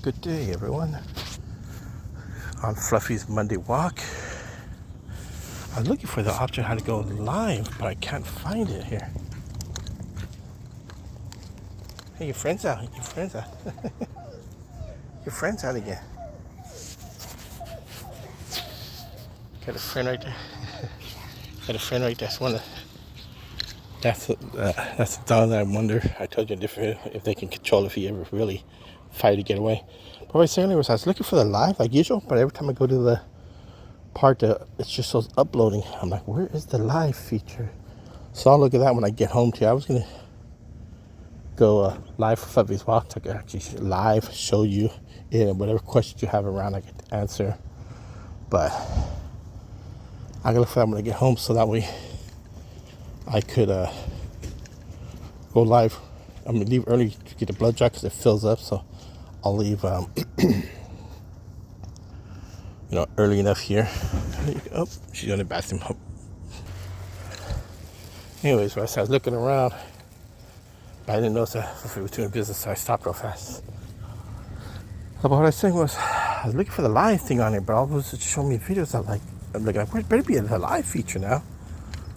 Good day, everyone. On Fluffy's Monday walk. I was looking for the option how to go live, but I can't find it here. Hey, your friend's out. Your friend's out. Your friend's out again. Got a friend right there. Got a friend right there. That's the dog that I wonder. I told you if they can control if he ever really fight to get away. But what I was saying was I was looking for the live like usual, but every time I go to the part that it just shows uploading, I'm like, where is the live feature? So I'll look at that when I get home too. I was gonna go live for Fluffy's walk. I could actually live show you it and whatever questions you have around I could answer. But I gotta look for that when I get home so that way I could go live. I'm gonna leave early to get the blood draw because it fills up. So I'll leave early enough here. Oh, she's in the bathroom. Oh. Anyways, I was looking around. I didn't notice that Fluffy was doing business, so I stopped real fast. So what I was saying was, I was looking for the live thing on it, but all it was showing me videos. I'm looking like, better be a live feature now.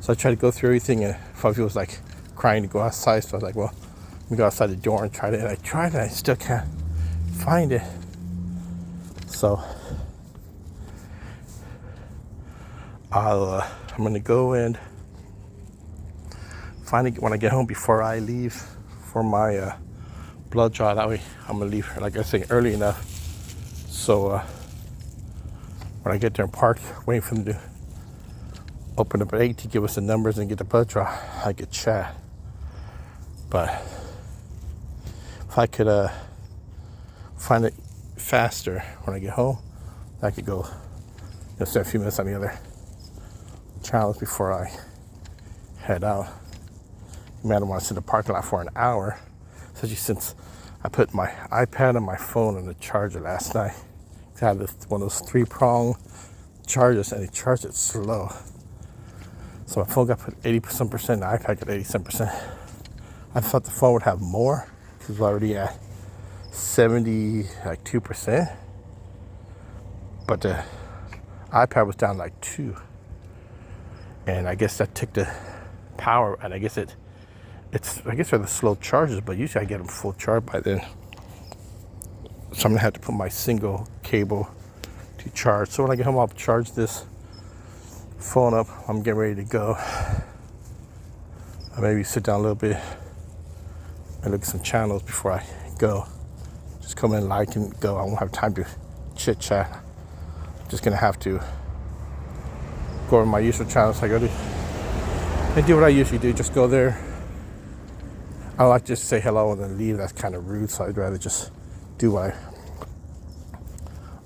So I tried to go through everything, and Fluffy was like crying to go outside. So I was like, well, let me go outside the door and try it. And I tried it, and I still can't find it. So I'm gonna go and find it when I get home before I leave for my blood draw. That way I'm gonna leave, like I say, early enough. So when I get there and park, waiting for them to open up at 8 to give us the numbers and get the blood draw, I could chat. But if I could find it faster when I get home, I could go spend a few minutes on the other channels before I head out. Man, I don't want to sit in the parking lot for an hour, especially since I put my iPad and my phone on the charger last night. I had one of those 3-prong chargers, and it charged it slow. So my phone got put 80%, the iPad got 87%. I thought the phone would have more, because it was already at 72%. But the iPad was down like 2. And I guess that took the power, and I guess they're the slow chargers, but usually I get them full charge by then. So I'm gonna have to put my single cable to charge. So when I get home, I'll charge this phone up. I'm getting ready to go. I'll maybe sit down a little bit and look at some channels before I go. Just come in, like, and go. I won't have time to chit chat. I'm just gonna have to go over my usual channels. I do what I usually do. Just go there. I like just to say hello and then leave. That's kind of rude. So I'd rather just do what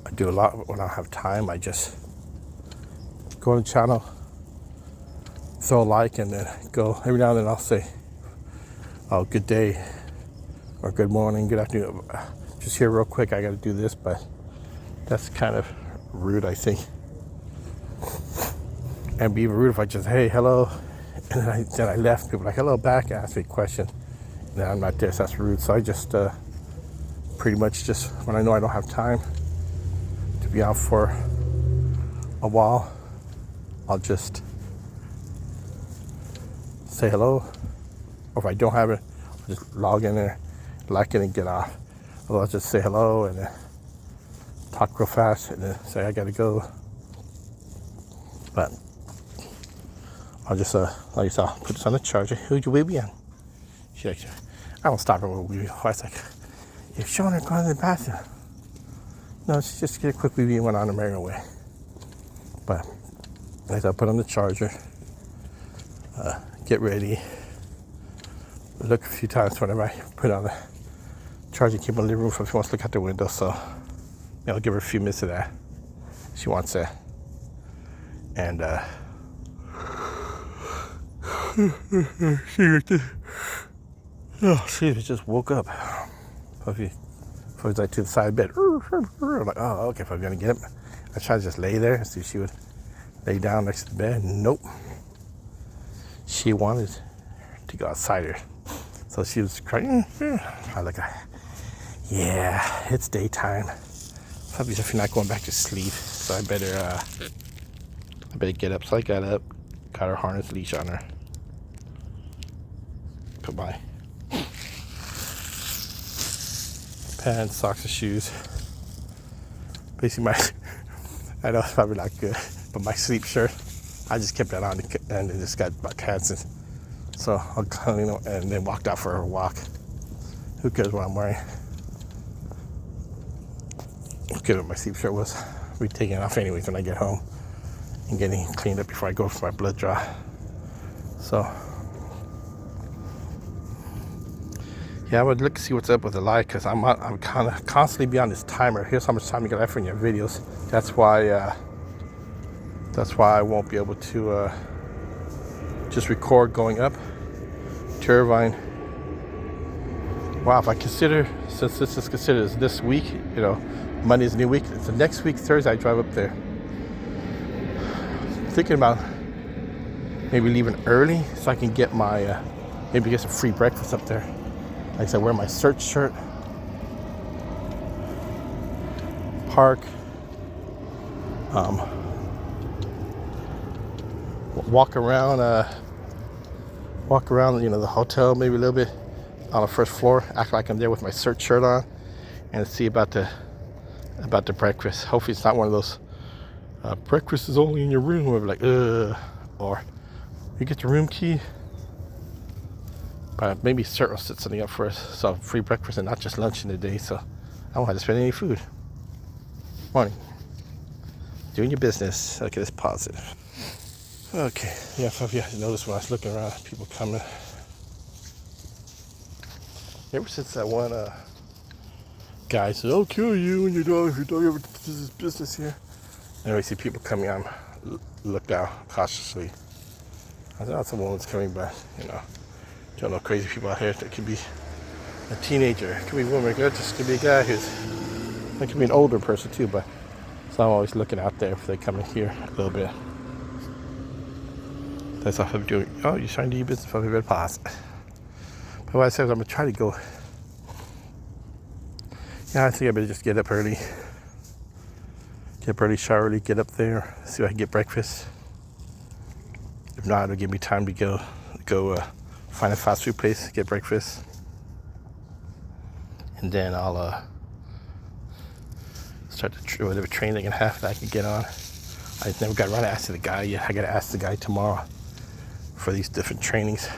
I do a lot when I have time. I just go on the channel, throw a like, and then go. Every now and then I'll say, "Oh, good day," or "Good morning," "Good afternoon." Just here real quick. I got to do this, but that's kind of rude, I think. And be rude if I just, hey, hello, and then I left. People are like, hello back, ask me a question, and then I'm not there, so that's rude. So I just pretty much just, when I know I don't have time to be out for a while, I'll just say hello, or if I don't have it, I'll just log in there, like it, and get off. Or I'll just say hello and then talk real fast and then say I gotta go. But I'll just, like I said, put this on the charger. Who'd you be on? She's like, I won't stop her with a wee. I was like, you're showing her going to the bathroom. No, she just get a quick wee and went on her merry way. But like I put on the charger, get ready, look a few times whenever I put on the charging cable in the living room if she wants to look out the window. So I'll give her a few minutes of that. She wants that. And she just woke up. Fluffy's like to the side of the bed. I'm like, oh, okay, if I'm gonna get him. I tried to just lay there and see if she would lay down next to the bed. Nope. She wanted to go outside her. So she was crying. I like, Yeah, it's daytime. Probably if you're not going back to sleep, so I better get up. So I got up, got her harness leash on her, put my pants, socks, and shoes. Basically, I know it's probably not good, but my sleep shirt, I just kept that on and it just got my pants in. So I'll clean them and then walked out for a walk. Who cares what I'm wearing? Who cares what my sleep shirt was? I'll be taking it off anyways when I get home and getting cleaned up before I go for my blood draw. So yeah, I would look to see what's up with the light because I'm kind of constantly be on this timer. Here's how much time you got left in your videos. That's why I won't be able to just record going up to Irvine. Wow, if I consider, since this is considered this week, you know, Monday's a new week. It's the next week, Thursday, I drive up there. Thinking about maybe leaving early so I can get my, maybe get some free breakfast up there. Like I said, wear my search shirt, park, walk around, you know, the hotel maybe a little bit on the first floor, act like I'm there with my search shirt on, and see about the breakfast. Hopefully it's not one of those breakfast is only in your room where we're like, or you get the room key. But maybe Cert will set something up for us, so free breakfast and not just lunch in the day, so I won't have to spend any food. Morning. Doing your business. Okay, let's pause it. Okay, yeah, so if you noticed when I was looking around, people coming. Ever since that one guy said, I'll kill you and your dog if your dog ever does his business here. And I see people coming on, look out cautiously. I thought some woman's coming by, you know. Don't know crazy people out here. It could be a teenager, it could be a woman, it could be a guy it could be an older person too, but so I'm always looking out there if they come in here a little bit. That's all I'm doing. Oh, you're trying to do your business, probably better pause. But what I said is I'm gonna try to go. Yeah, I think I better just get up early. Shower early, get up there, see if I can get breakfast. If not, it'll give me time to go find a fast food place, get breakfast, and then I'll start whatever train they can have that I can get on. I never got around to asking the guy yet. I got to ask the guy tomorrow for these different trainings.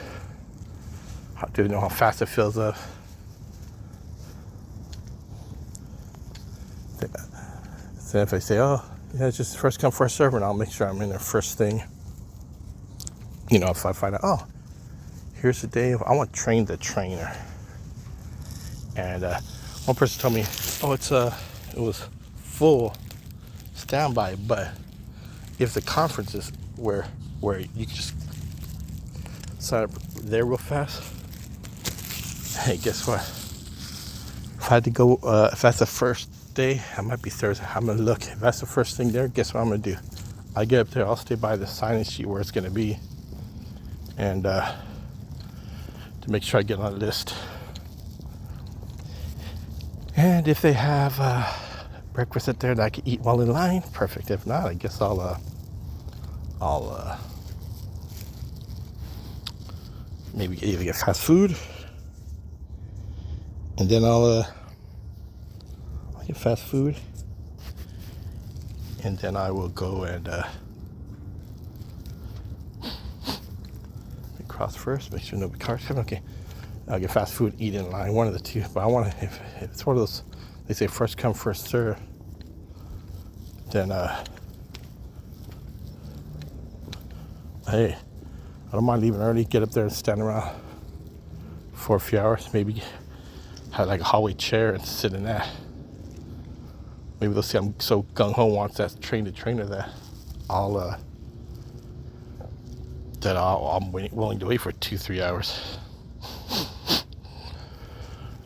How do they know how fast it fills up? So if I say, oh, yeah, it's just first come, first serve, and I'll make sure I'm in there first thing. You know, if I find out, oh, here's the day, I want to train the trainer. And one person told me, oh, it was full standby, but if the conference is where you can just sign up there real fast, hey, guess what? If I had to go, if that's the first day, I might be Thursday, I'm gonna look. If that's the first thing there, guess what I'm gonna do? I get up there, I'll stay by the sign-in sheet where it's gonna be, and to make sure I get on the list. And if they have breakfast up there that I can eat while in line, perfect. If not, I guess I'll maybe either get fast food, and then I'll get fast food, and then I will go and cross first, make sure no cars come. Okay, I'll get fast food, eat in line, one of the two. But I want to, if it's one of those, they say first come, first serve, then hey, I don't mind leaving early, get up there and stand around for a few hours, maybe have like a hallway chair and sit in that. Maybe they'll see I'm so gung-ho wants that trainer that I'm willing to wait for 2-3 hours.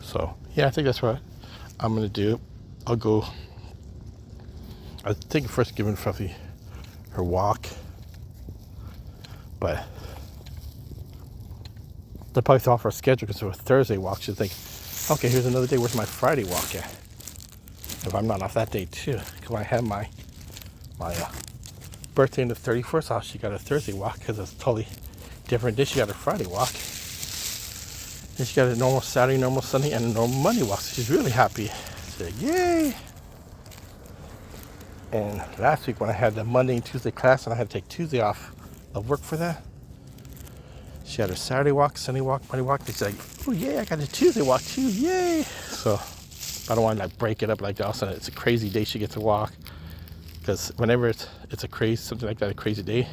So yeah, I think that's what I'm gonna do. I'll go. I think first giving Fluffy her walk, but they'll probably throw off our schedule because it's a Thursday walk. She'll think, Okay, here's another day. Where's my Friday walk at? If I'm not off that day too, because when I had my birthday on the 31st off, she got a Thursday walk because it's totally different day. She got a Friday walk. Then she got a normal Saturday, normal Sunday, and a normal Monday walk. So she's really happy. I said, yay! And last week when I had the Monday and Tuesday class and I had to take Tuesday off of work for that, she had her Saturday walk, Sunday walk, Monday walk. She's like, oh yeah, I got a Tuesday walk too, yay! So I don't want to like break it up like that. All of a sudden it's a crazy day she gets to walk. Because whenever it's a crazy, something like that, a crazy day,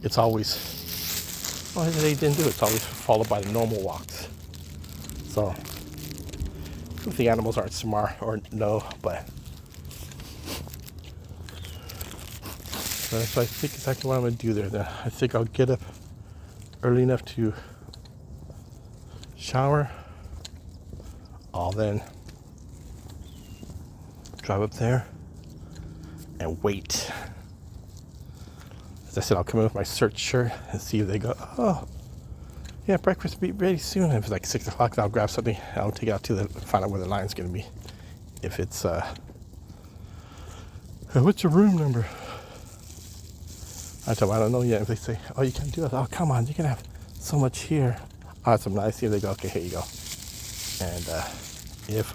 it's always, well, they didn't do it. It's always followed by the normal walks. So if the animals aren't smart or no, but so I think exactly what I'm going to do there. Then I think I'll get up early enough to shower. I'll then drive up there and wait. As I said, I'll come in with my search shirt and see if they go, oh, yeah, breakfast will be ready soon. If it's like 6 o'clock, I'll grab something. I'll take it out to find out where the line's going to be. If it's, what's your room number? I tell them, I don't know yet. If they say, oh, you can't do it. Oh, come on, you can have so much here. I'll have some nice here. They go, okay, here you go. And if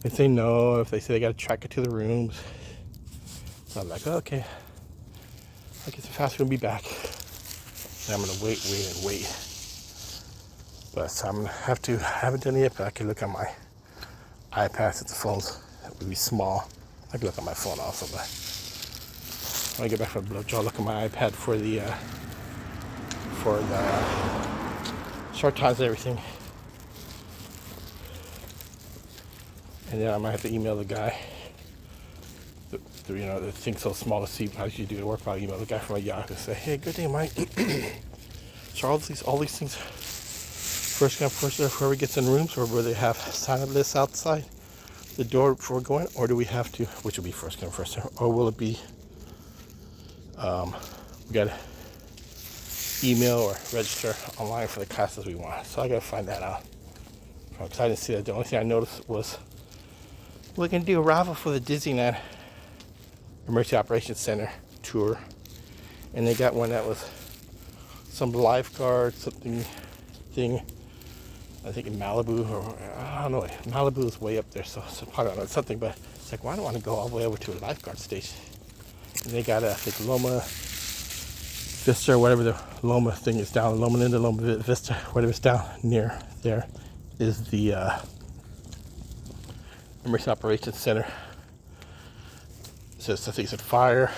they say no, if they say they got to track it to the rooms, so I'm like, oh, okay. I guess the fast food will be back. And I'm going to wait. But so I'm going to have to, I haven't done it yet, but I can look on my iPad since the phones would be small. I can look on my phone also, but when I get back from the blow job, I'll look at my iPad for the short times and everything. And then I might have to email the guy. The thing's so small to see how you do the work. I'll email the guy from Yahoo and say, hey, good day, Mike. So all these things, first come, first serve, whoever gets in rooms, or will they have sign-up lists outside the door before going, or do we have to, which will be first come, first serve, or will it be, we got to email or register online for the classes we want? So I got to find that out. Because I didn't see that. The only thing I noticed was we're going to do a raffle for the Disneyland Emergency Operations Center tour. And they got one that was some lifeguard, something thing, I think in Malibu, or I don't know. Malibu is way up there, so probably don't know something, but it's like, well, I don't want to go all the way over to a lifeguard station. And they got, I think, Loma Vista, or whatever the Loma thing is down, Loma Linda, Loma Vista, whatever's down near there is the Emergency Operations Center. So I think it's a fire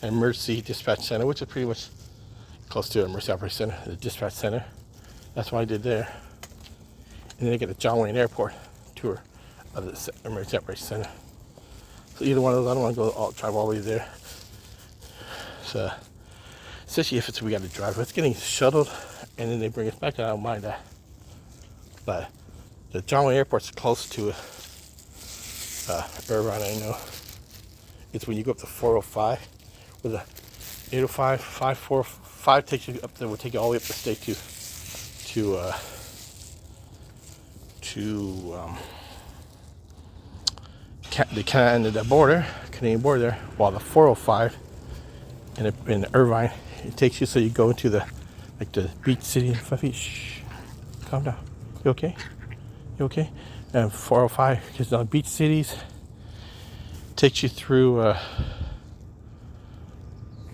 and emergency dispatch center, which is pretty much close to Emergency Operations Center, the dispatch center. That's what I did there. And then they get a John Wayne Airport tour of the Emergency Operations Center. So either one of those, I don't want to go drive all the way there. So, especially if we got to drive. If it's getting shuttled and then they bring us back, I don't mind that. But the John Wayne Airport's close to Irvine, I know. It's when you go up to 405 with a 805, 545 takes you up there, will take you all the way up the state to the Canadian border there, while the 405 in Irvine, it takes you, so you go into the beach city. Shh, calm down. You okay? You okay? And 405, because the beach cities takes you through, I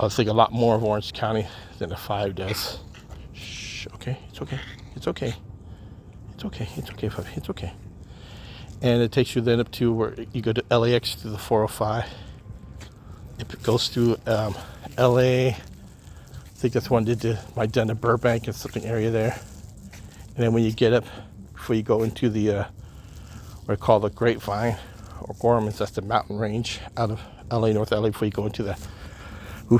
think, a lot more of Orange County than the 5 does. Shh, okay? It's okay. It's okay. It's okay. It's okay, Puppy. It's okay. And it takes you then up to where you go to LAX through the 405. It goes through LA. I think that's one might done the Burbank and something area there. And then when you get up, before you go into the what I call the Grapevine or Gormans, that's the mountain range out of LA, North LA, before you go into the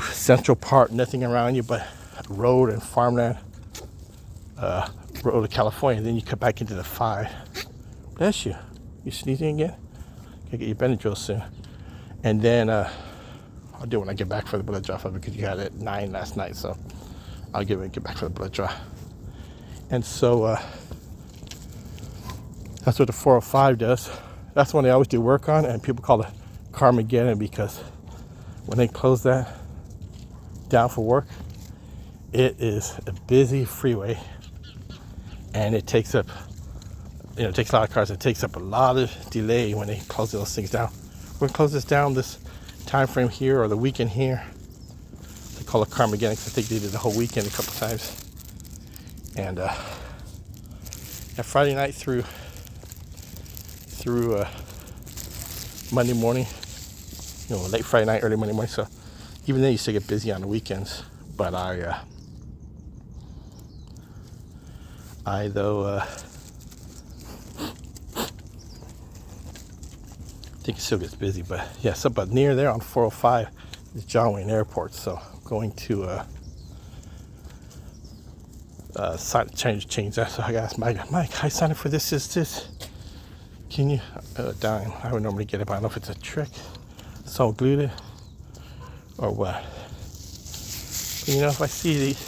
Central Park, nothing around you but road and farmland, road to California. Then you come back into the 5. Bless you. You sneezing again? Gotta get your Benadryl soon. And then I'll do it when I get back for the blood draw, because you got it at 9 last night, so I'll get back for the blood draw. And so That's what the 405 does. That's one they always do work on, and people call it Carmageddon because when they close that down for work, it is a busy freeway, and it takes up, it takes a lot of cars. It takes up a lot of delay when they close those things down. We're gonna close this down this time frame here or the weekend here. They call it Carmageddon because I think they did the whole weekend a couple times. And Friday night through Monday morning, late Friday night, early Monday morning. So even then, you still get busy on the weekends. But I think it still gets busy. But yeah, but near there on 405 is John Wayne Airport. So I'm going to change that. So I asked Mike, I signed up for this. Is this? Can you down? I would normally get it, but I don't know if it's a trick. So glued it or what. If I see these,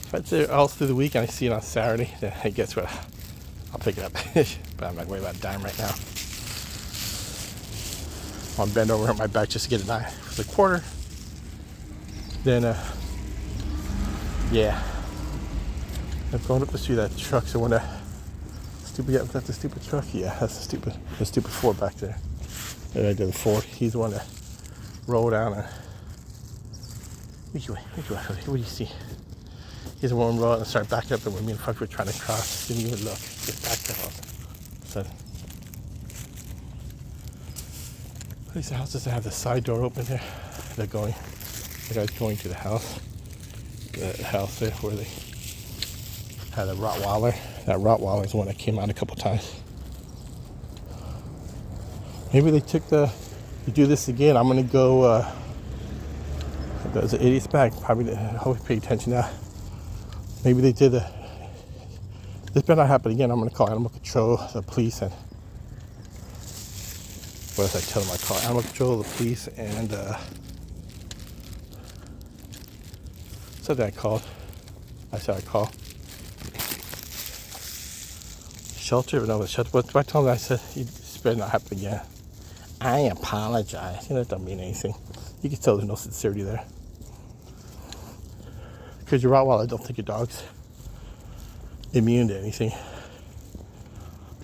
if it's there all through the week and I see it on Saturday, then hey, guess what? I'll pick it up. But I'm not worried about a dime right now. I'll bend over at my back just to get a dime for the quarter. Then, yeah. I'm going up to see that truck. So when is that the stupid truck? Yeah, that's the stupid Ford back there. And I did the Ford. He's the one that rolled down and Which way? What do you see? He's the one who rolled out and started backing up, and when me and Frank were trying to cross, didn't even look. Just backed up. So these houses that have the side door open there. The guy's going to the house. The house there where they had a Rottweiler. That Rottweiler is the one that came out a couple times. Maybe they took to do this again. I'm gonna go. There's an idiot's bag. Probably. I hope you pay attention now. Maybe they did this better not happen again. I'm gonna call animal control, the police, and what else I tell them? I call animal control, the police, and something I called. I said I call shelter. No, the shelter. But I told them, I said it better not happen again. I apologize. That don't mean anything. You can tell there's no sincerity there. Because your Rottweiler, I don't think your dog's immune to anything.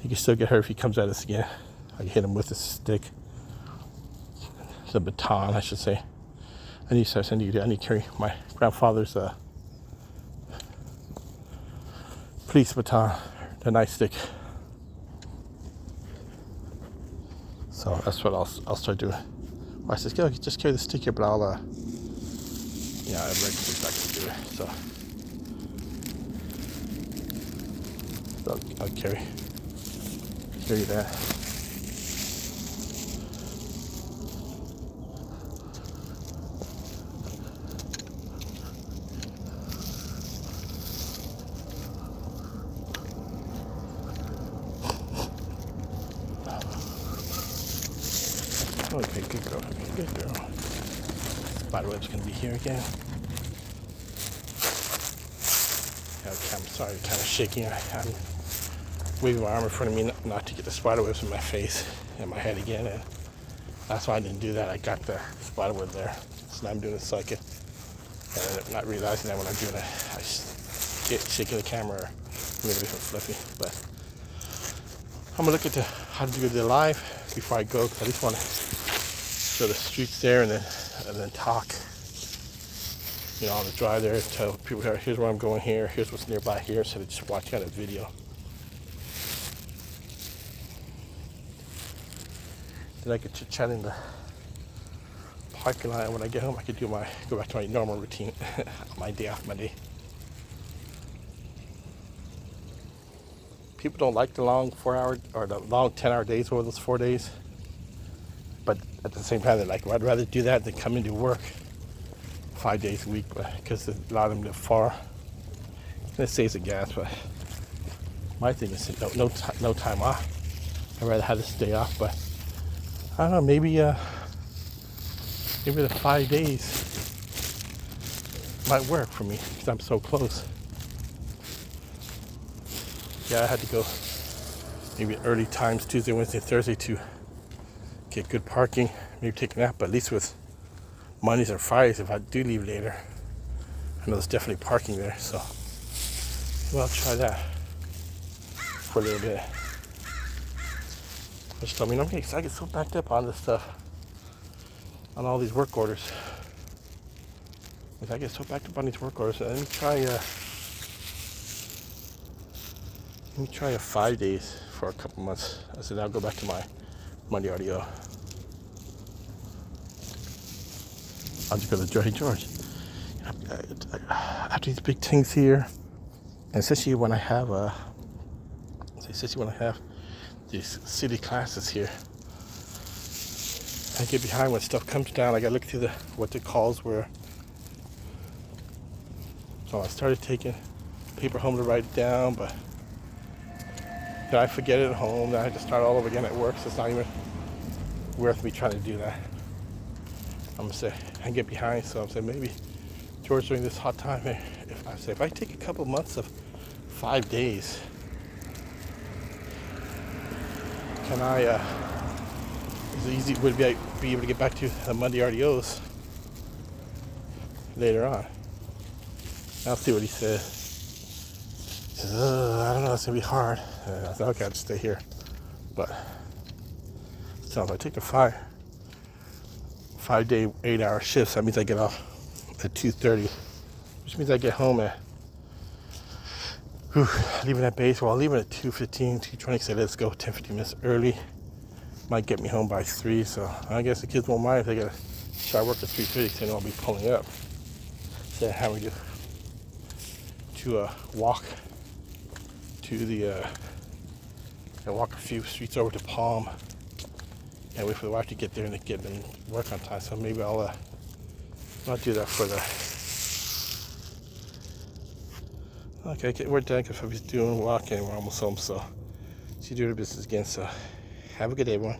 He can still get hurt if he comes at us again. I hit him with a stick. The baton, I should say. I need to carry my grandfather's police baton, the nightstick. So that's what I'll start doing. I said, just carry the stick here, but I'll I'm regularly back to do it. So I'll carry that. Okay, good girl. Good girl. Spiderweb's gonna be here again. I'm sorry, kind of shaking. I'm waving my arm in front of me not to get the spiderwebs in my face and my head again, and that's why I didn't do that. I got the spiderweb there, so now I'm doing it so I can, and I'm not realizing that when I'm doing it, I get shaking the camera or make it different fluffy. But I'm gonna look at how to do the live before I go, because I just want to show the streets there and then talk. On the drive there, tell people here's where I'm going here, here's what's nearby here, so they just watch kind of video. Then I could chat in the parking lot. When I get home, I could go back to my normal routine on my day off Monday. People don't like the long 4-hour or the long 10-hour days over those 4 days, but at the same time, they're like, well, I'd rather do that than come into work 5 days a week, because a lot of them live far. It saves the gas, but my thing is no time off. I'd rather have this day off, but I don't know, maybe the 5 days might work for me because I'm so close. Yeah, I had to go maybe early times, Tuesday, Wednesday, Thursday, to get good parking, maybe take a nap. But at least with Mondays or Fridays, if I do leave later, I know there's definitely parking there. So maybe I'll try that for a little bit. Just I mean, I'm getting excited. I get so backed up on this stuff, on all these work orders. I get so backed up on these work orders. Let me try a 5 days for a couple months. I said I'll go back to my Monday RDO. I'll just go to George. After these big things here, and especially when I have these city classes here, I get behind when stuff comes down. I gotta look through what the calls were. So I started taking paper home to write it down, but then I forget it at home. Then I have to start all over again at work, so it's not even worth me trying to do that. I'm gonna say I get behind, so I'm saying maybe George, during this hot time, if I take a couple months of 5 days, can I? Is it easy? Would I be able to get back to the Monday RDOs later on? I'll see what he says. He says, I don't know, it's gonna be hard. I thought, okay, I'll just stay here. But so if I take the 5 day, 8-hour shifts, that means I get off at 2:30, which means I get home at leaving at base. Well, I'll leave it at 2:15, 2:20. Say let's go 10-15 minutes early. Might get me home by 3. So I guess the kids won't mind if they gotta start work at 3:30. So I'll be pulling up. So how we do to walk to the walk a few streets over to Palm and wait for the wife to get there and get them work on time. So maybe I'll do that for the. Okay, we're done because he's doing walking. We're almost home, so she's doing her business again. So have a good day, everyone.